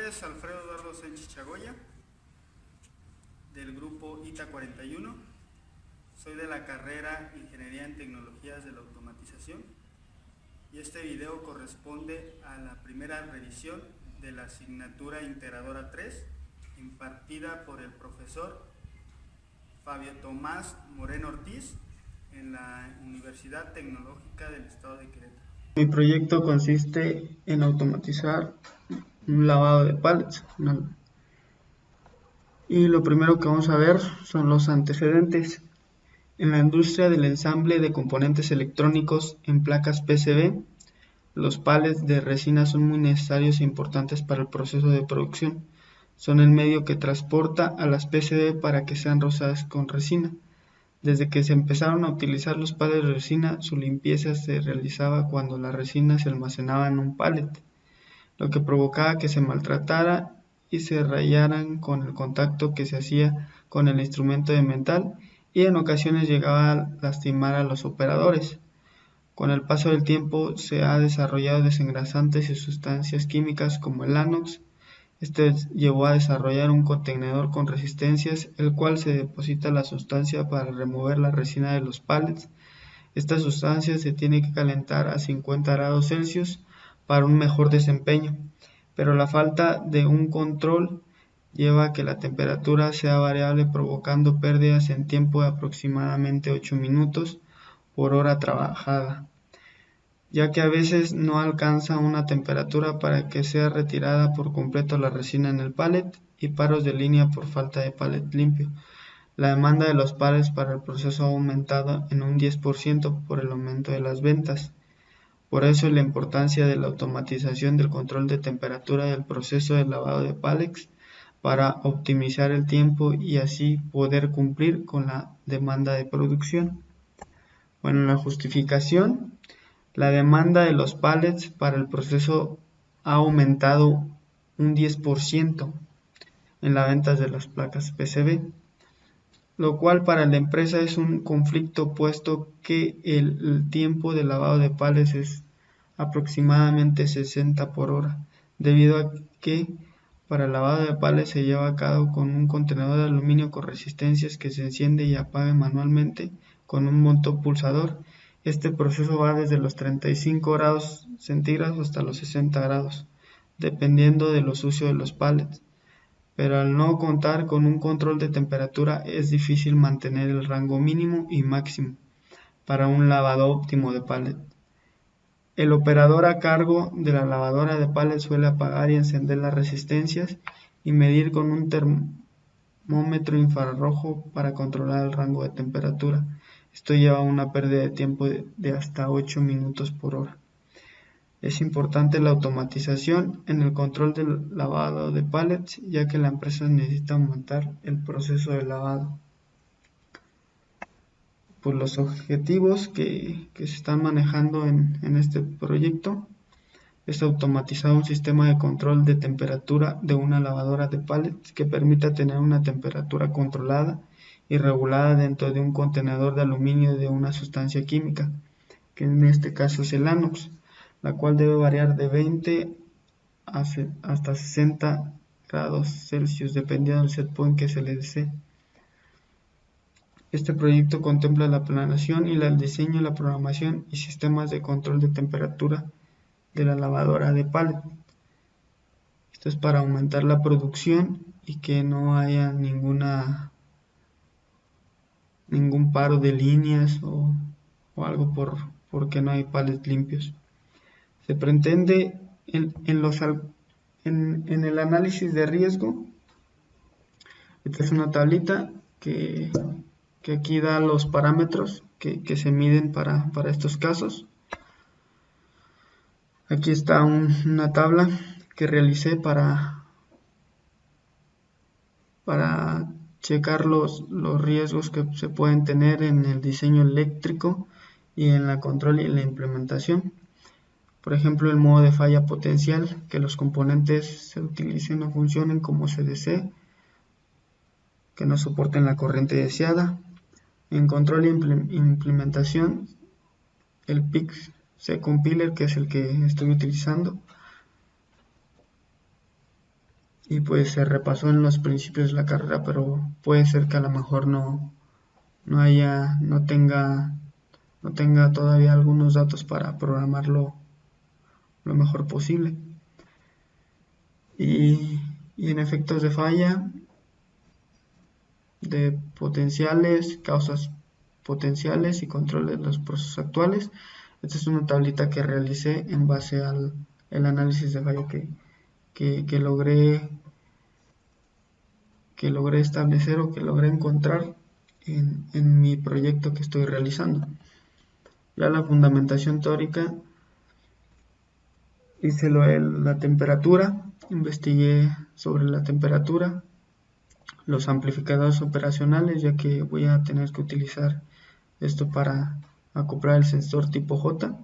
nombre es Alfredo Eduardo Sánchez Chagoya, del grupo ITA 41. Soy de la carrera Ingeniería en Tecnologías de la Automatización y este video corresponde a la primera revisión de la asignatura Integradora 3 impartida por el profesor Fabio Tomás Moreno Ortiz en la Universidad Tecnológica del Estado de Querétaro. Mi proyecto consiste en automatizar un lavado de pallets. Y lo primero que vamos a ver son los antecedentes. En la industria del ensamble de componentes electrónicos en placas PCB, los pallets de resina son muy necesarios e importantes para el proceso de producción. Son el medio que transporta a las PCB para que sean rozadas con resina. Desde que se empezaron a utilizar los pallets de resina, su limpieza se realizaba cuando la resina se almacenaba en un pallet, lo que provocaba que se maltratara y se rayaran con el contacto que se hacía con el instrumento de metal y en ocasiones llegaba a lastimar a los operadores. Con el paso del tiempo se ha desarrollado desengrasantes y sustancias químicas como el Lanox. Este llevó a desarrollar un contenedor con resistencias, el cual se deposita la sustancia para remover la resina de los pallets. Esta sustancia se tiene que calentar a 50 grados Celsius para un mejor desempeño, pero la falta de un control lleva a que la temperatura sea variable, provocando pérdidas en tiempo de aproximadamente 8 minutos por hora trabajada, ya que a veces no alcanza una temperatura para que sea retirada por completo la resina en el pallet, y paros de línea por falta de pallet limpio. La demanda de los pallets para el proceso ha aumentado en un 10% por el aumento de las ventas. Por eso la importancia de la automatización del control de temperatura del proceso de lavado de pallets para optimizar el tiempo y así poder cumplir con la demanda de producción. Bueno, la justificación. La demanda de los pallets para el proceso ha aumentado un 10% en las ventas de las placas PCB, lo cual para la empresa es un conflicto, puesto que el tiempo de lavado de pallets es aproximadamente 60 por hora, debido a que para el lavado de pallets se lleva a cabo con un contenedor de aluminio con resistencias que se enciende y apaga manualmente con un motor pulsador. Este proceso va desde los 35 grados centígrados hasta los 60 grados, dependiendo de lo sucio de los pallets. Pero al no contar con un control de temperatura es difícil mantener el rango mínimo y máximo para un lavado óptimo de pallet. El operador a cargo de la lavadora de pallet suele apagar y encender las resistencias y medir con un termómetro infrarrojo para controlar el rango de temperatura. Esto lleva a una pérdida de tiempo de hasta 8 minutos por hora. Es importante la automatización en el control del lavado de pallets, ya que la empresa necesita aumentar el proceso de lavado. Por los objetivos que se están manejando en este proyecto es automatizar un sistema de control de temperatura de una lavadora de pallets que permita tener una temperatura controlada y regulada dentro de un contenedor de aluminio de una sustancia química, que en este caso es el Lanox, la cual debe variar de 20 hasta 60 grados Celsius dependiendo del set point que se le desee. Este proyecto contempla la planeación y el diseño, la programación y sistemas de control de temperatura de la lavadora de pallet. Esto es para aumentar la producción y que no haya ningún paro de líneas o algo porque no hay pallets limpios. Se pretende en el análisis de riesgo. Esta es una tablita que aquí da los parámetros que se miden para estos casos. Aquí está una tabla que realicé para checar los riesgos que se pueden tener en el diseño eléctrico y en la control y la implementación. Por ejemplo, el modo de falla potencial, que los componentes se utilicen o funcionen como se desee, que no soporten la corriente deseada. En control y implementación, el PIC-C compiler, que es el que estoy utilizando, y pues se repasó en los principios de la carrera, pero puede ser que a lo mejor no tenga todavía algunos datos para programarlo lo mejor posible. Y en efectos de falla, de potenciales, causas potenciales y control de los procesos actuales. Esta es una tablita que realicé en base al análisis de falla que logré establecer o que logré encontrar en mi proyecto que estoy realizando. Ya la fundamentación teórica, hice la temperatura, investigué sobre la temperatura, los amplificadores operacionales, ya que voy a tener que utilizar esto para acoplar el sensor tipo J,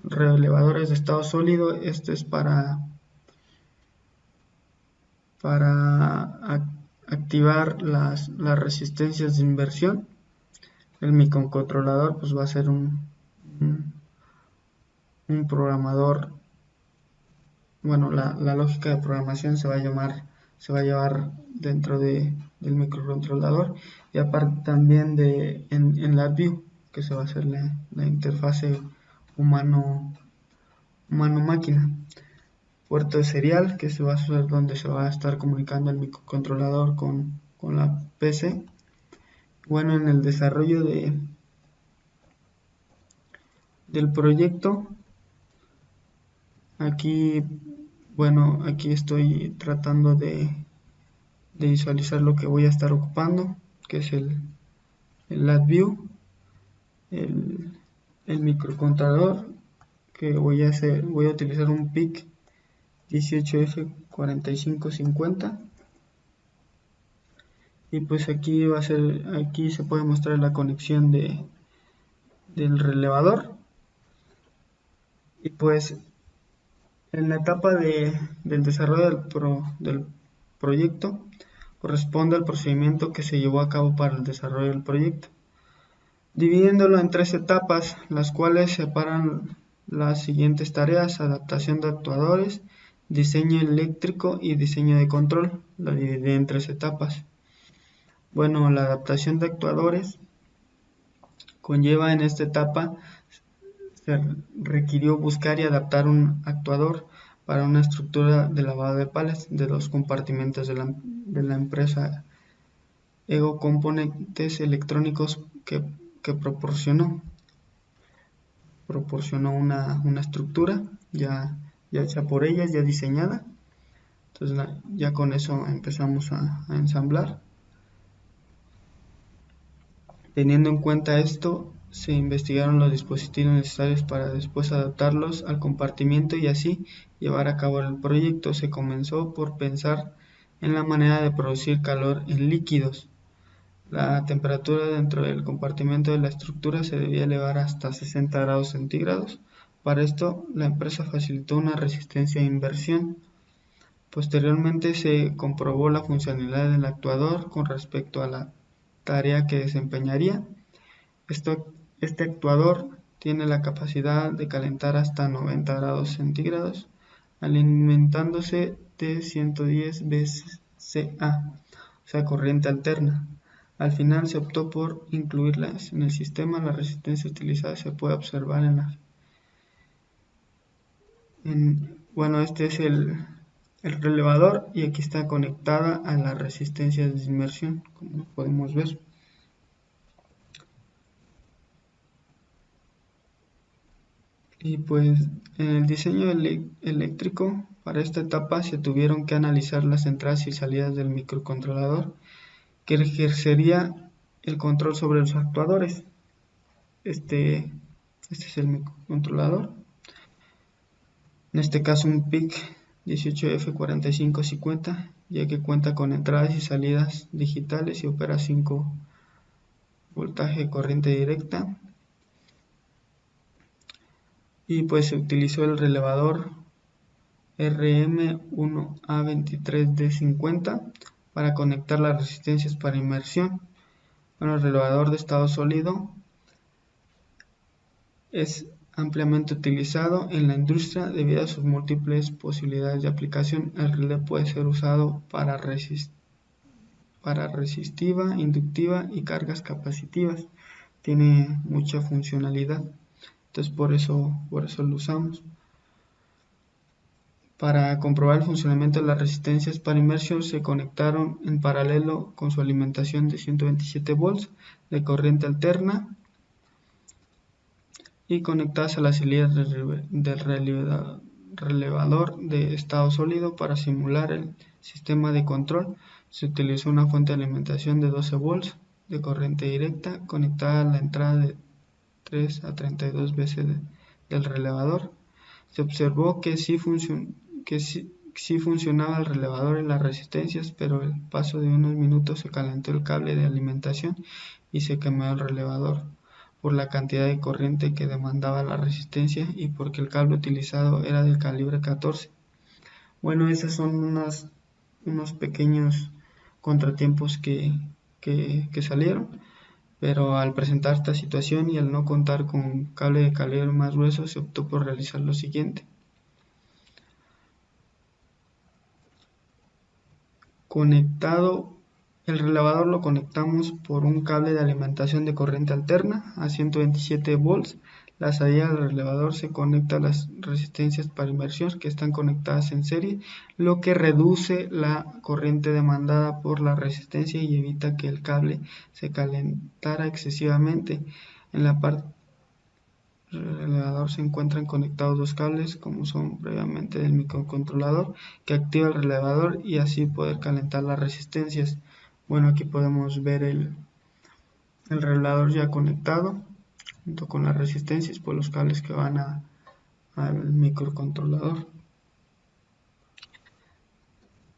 relevadores de estado sólido, esto es para activar las resistencias de inversión. El microcontrolador pues va a ser un programador, bueno, la lógica de programación se va a llevar dentro del microcontrolador, y aparte también en LabVIEW, que se va a hacer la interfase humano-máquina. Puerto de serial, que se va a hacer donde se va a estar comunicando el microcontrolador con la PC. Bueno, en el desarrollo del proyecto, aquí estoy tratando de visualizar lo que voy a estar ocupando, que es el LabVIEW, el microcontrolador, que voy a utilizar un PIC 18F4550, y pues aquí se puede mostrar la conexión del relevador. Y pues en la etapa del desarrollo del proyecto corresponde al procedimiento que se llevó a cabo para el desarrollo del proyecto, dividiéndolo en 3 etapas, las cuales separan las siguientes tareas: adaptación de actuadores, diseño eléctrico y diseño de control. La dividí en 3 etapas. Bueno, la adaptación de actuadores conlleva, en esta etapa se requirió buscar y adaptar un actuador para una estructura de lavado de pallets de 2 compartimentos de la empresa Ego Componentes Electrónicos, que proporcionó una estructura ya hecha por ellas, ya diseñada. Entonces ya con eso empezamos a ensamblar. Teniendo en cuenta esto, se investigaron los dispositivos necesarios para después adaptarlos al compartimiento y así llevar a cabo el proyecto. Se comenzó por pensar en la manera de producir calor en líquidos. La temperatura dentro del compartimento de la estructura se debía elevar hasta 60 grados centígrados. Para esto, la empresa facilitó una resistencia de inversión. Posteriormente se comprobó la funcionalidad del actuador con respecto a la tarea que desempeñaría. Este actuador tiene la capacidad de calentar hasta 90 grados centígrados, alimentándose de 110 VCA, o sea, corriente alterna. Al final se optó por incluirlas en el sistema. La resistencia utilizada se puede observar bueno, este es el relevador, y aquí está conectada a la resistencia de inmersión, como podemos ver. Y pues en el diseño eléctrico, para esta etapa se tuvieron que analizar las entradas y salidas del microcontrolador, que ejercería el control sobre los actuadores. Este es el microcontrolador, en este caso un PIC 18F4550, ya que cuenta con entradas y salidas digitales y opera 5 voltaje de corriente directa. Y pues se utilizó el relevador RM1A23D50 para conectar las resistencias para inmersión. Bueno, el relevador de estado sólido es ampliamente utilizado en la industria debido a sus múltiples posibilidades de aplicación. El relé puede ser usado para resistiva, inductiva y cargas capacitivas. Tiene mucha funcionalidad, entonces por eso lo usamos. Para comprobar el funcionamiento de las resistencias para inmersión se conectaron en paralelo con su alimentación de 127 volts de corriente alterna y conectadas a las salidas del relevador de estado sólido. Para simular el sistema de control se utilizó una fuente de alimentación de 12 volts de corriente directa conectada a la entrada de 3 a 32 veces del relevador. Se observó que sí funcionaba el relevador y las resistencias, pero al paso de unos minutos se calentó el cable de alimentación y se quemó el relevador por la cantidad de corriente que demandaba la resistencia y porque el cable utilizado era del calibre 14. Bueno, esos son unos pequeños contratiempos que salieron, pero al presentar esta situación y al no contar con cable de calibre más grueso, se optó por realizar lo siguiente. El relevador lo conectamos por un cable de alimentación de corriente alterna a 127 volts. La salida del relevador se conecta a las resistencias para inmersión que están conectadas en serie, lo que reduce la corriente demandada por la resistencia y evita que el cable se calentara excesivamente. En la parte del relevador se encuentran conectados dos cables, como son previamente del microcontrolador, que activa el relevador y así poder calentar las resistencias. Bueno, aquí podemos ver el relevador ya conectado junto con las resistencias por los cables que van al microcontrolador.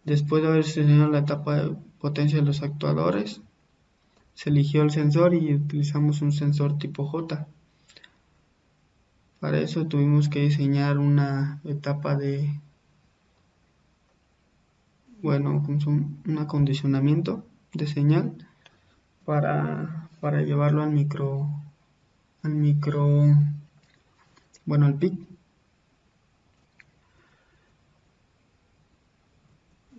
Después de haber diseñado la etapa de potencia de los actuadores, se eligió el sensor y utilizamos un sensor tipo J. Para eso tuvimos que diseñar una etapa de, un acondicionamiento de señal para llevarlo al PIC.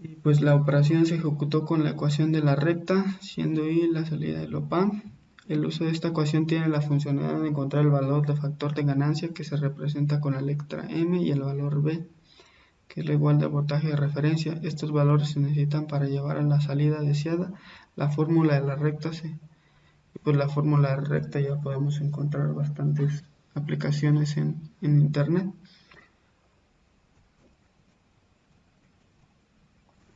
Y pues la operación se ejecutó con la ecuación de la recta, siendo I la salida del op-amp. El uso de esta ecuación tiene la funcionalidad de encontrar el valor de factor de ganancia que se representa con la letra M y el valor B, que es la igual de voltaje de referencia. Estos valores se necesitan para llevar a la salida deseada. La fórmula de la recta la fórmula de la recta ya podemos encontrar bastantes aplicaciones en internet.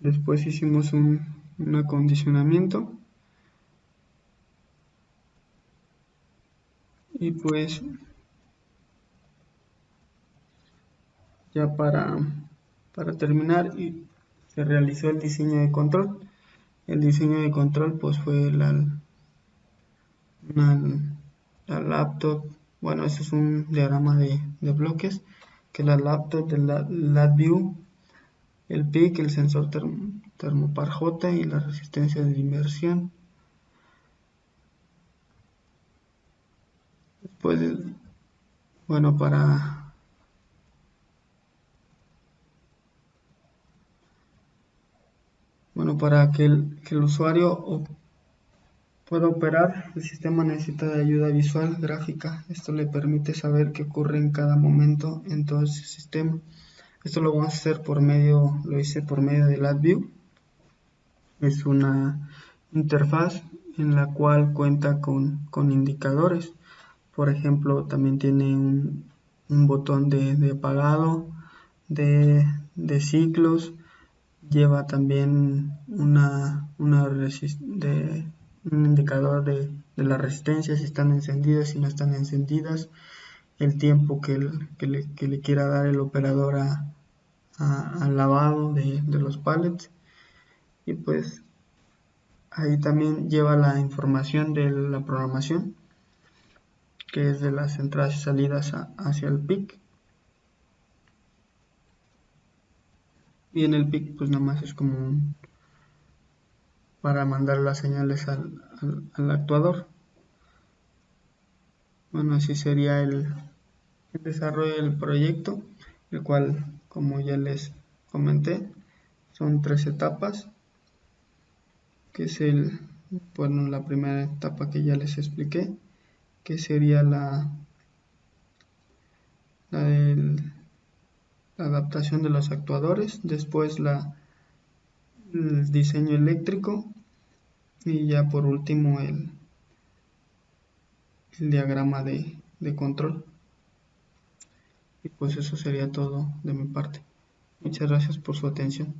Después hicimos un acondicionamiento y pues ya para terminar se realizó el diseño de control. El diseño de control pues fue la laptop. Bueno, este es un diagrama de bloques, que la laptop de LabVIEW, el PIC, el sensor termopar J y la resistencia de inmersión. Después, para que el usuario pueda operar, el sistema necesita de ayuda visual gráfica. Esto le permite saber qué ocurre en cada momento en todo ese sistema. Esto lo vamos a hacer lo hice por medio de LabVIEW. Es una interfaz en la cual cuenta con indicadores. Por ejemplo, también tiene un botón de apagado, de ciclos. Lleva también un indicador de la resistencia, si están encendidas, si no están encendidas, el tiempo que le quiera dar el operador al lavado de los pallets. Y pues ahí también lleva la información de la programación, que es de las entradas y salidas hacia el PIC. Y en el PIC pues nada más es como para mandar las señales al actuador. Bueno, así sería el desarrollo del proyecto, el cual, como ya les comenté, son 3 etapas, que es la primera etapa que ya les expliqué, que sería la adaptación de los actuadores, después el diseño eléctrico y ya por último el diagrama de control. Y pues eso sería todo de mi parte. Muchas gracias por su atención.